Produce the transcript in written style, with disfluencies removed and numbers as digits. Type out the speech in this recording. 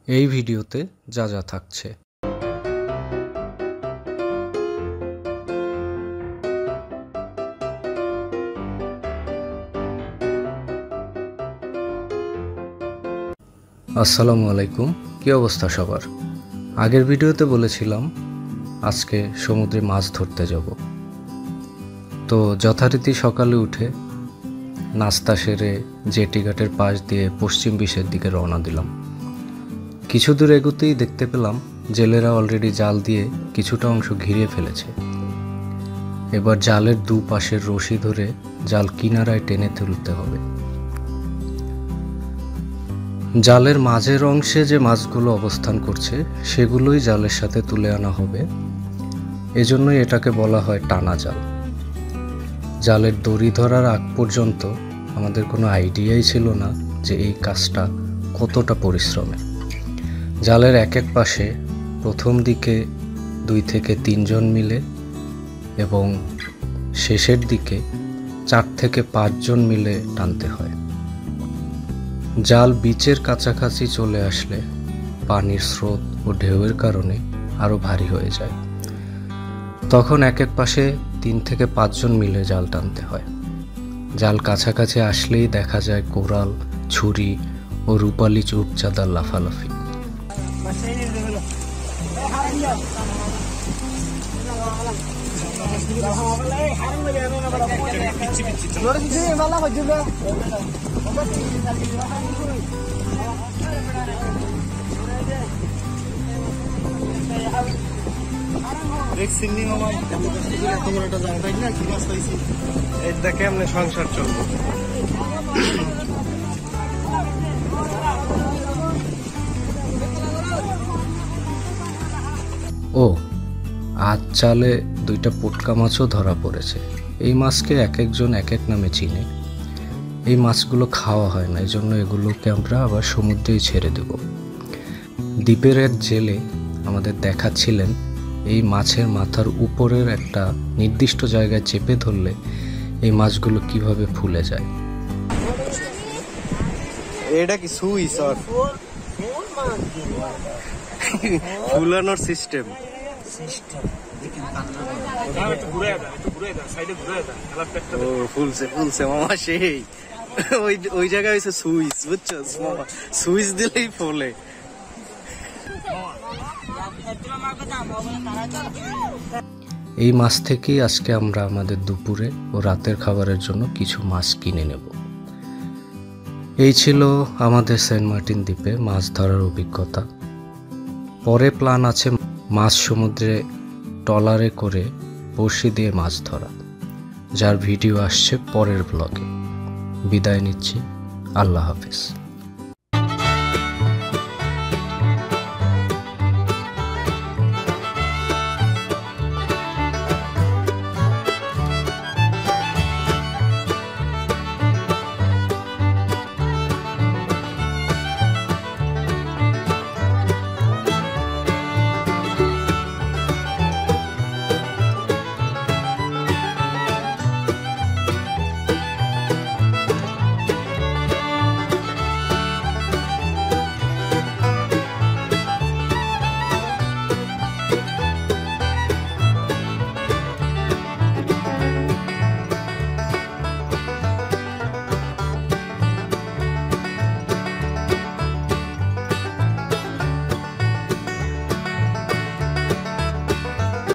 এই ভিডিওতে যা যা থাকছে। আসসালামু আলাইকুম, কী অবস্থা সবার? আগের ভিডিওতে বলেছিলাম আজকে সমুদ্রে মাছ ধরতে যাব। তো যথারীতি সকালে উঠে নাস্তা সেরে জেটি ঘাটের পাশ দিয়ে পশ্চিম বিশের দিকে রওনা দিলাম। কিছু দূর এগোতেই দেখতে পেলাম জেলেরা অলরেডি জাল দিয়ে কিছুটা অংশ ঘিরে ফেলেছে। এবার জালের দুপাশের রশি ধরে জাল কিনারায় টেনে তুলতে হবে। জালের মাঝের অংশে যে মাছগুলো অবস্থান করছে সেগুলোই জালের সাথে তুলে আনা হবে, এজন্যই এটাকে বলা হয় টানা জাল। জালের দড়ি ধরার আগ পর্যন্ত আমাদের কোনো আইডিয়াই ছিল না যে এই কাজটা কতটা পরিশ্রমের। জালের এক এক পাশে প্রথম দিকে 2 থেকে 3 জন মিলে এবং শেষের দিকে 4 থেকে 5 জন মিলে টানতে হয়। জাল বিচের কাছাকাছি চলে আসলে পানির স্রোত ও ঢেউয়ের কারণে আরও ভারী হয়ে যায়। তখন এক এক পাশে 3 থেকে 5 জন মিলে জাল টানতে হয়। জাল কাছাকাছি আসলেই দেখা যায় কোরাল, ছুরি ও রূপালি চুপচাঁদার লাফালাফি। সংসার চলবে। ও আজ জালে 2টা পুটকা মাছও ধরা পড়েছে। এই মাছকে এক একজন এক এক নামে চিনে। এই মাছগুলো খাওয়া হয় না, এই জন্য এগুলোকে আমরা আবার সমুদ্রেই ছেড়ে দেব। দ্বীপের এক জেলে আমাদের দেখাচ্ছিলেন এই মাছের মাথার উপরের একটা নির্দিষ্ট জায়গায় চেপে ধরলে এই মাছগুলো কিভাবে ফুলে যায়। এটা কি সুইচ আর ফুলানোর সিস্টেম। ফুলছে মামা সেই ওই জায়গায় হয়েছে সুইচ, বুঝছো মামা? সুইচ দিলেই ফোলে। এই মাছ থেকেই আজকে আমরা আমাদের দুপুরে ও রাতের খাবারের জন্য কিছু মাছ কিনে নেব। এই ছিল আমাদের সেন্ট মার্টিন দ্বীপে মাছ ধরার অভিজ্ঞতা। পরে প্ল্যান আছে মাছ সমুদ্রে ট্রলারে করে বড়শি দিয়ে মাছ ধরা, যার ভিডিও আসছে পরের ব্লগে। বিদায় নিচ্ছি, আল্লাহ হাফেজ।